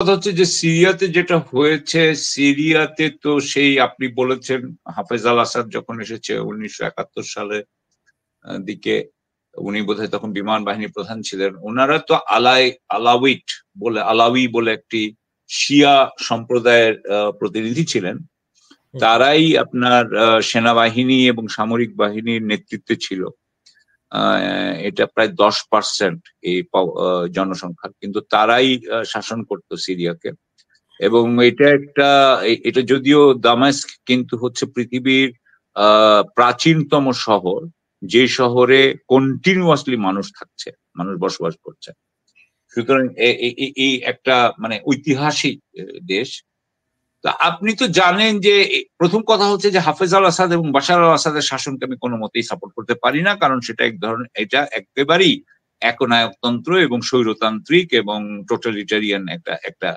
কথা হচ্ছে যে সিরিয়াতে যেটা হয়েছে, সিরিয়াতে তো সেই আপনি বলেছেন হাফেজ আল আসাদ যখন এসেছে 1971 সালে দিকে, উনি বোধহয় তখন বিমান বাহিনী প্রধান ছিলেন। ওনারা তো আলাউই বলে একটি শিয়া সম্প্রদায়ের প্রতিনিধি ছিলেন। তারাই আপনার সেনাবাহিনী এবং সামরিক বাহিনীর নেতৃত্বে ছিল। এটা প্রায় 10% এই জনসংখ্যা, কিন্তু তারাই শাসন করতো সিরিয়াকে। এবং এটা যদিও দামেস্ক কিন্তু হচ্ছে পৃথিবীর প্রাচীনতম শহর, যে শহরে কন্টিনিউয়াসলি মানুষ বসবাস করছে। সুতরাং এই একটা মানে ঐতিহাসিক দেশ। তা আপনি তো জানেন যে প্রথম কথা হচ্ছে যে হাফেজ আল আসাদ এবং বাশার আল আসাদের শাসনকে আমি কোনো মতেই সাপোর্ট করতে পারি না, কারণ এটা একেবারেই একনায়কতন্ত্র এবং স্বৈরতান্ত্রিক এবং টোটালিটারিয়ান একটা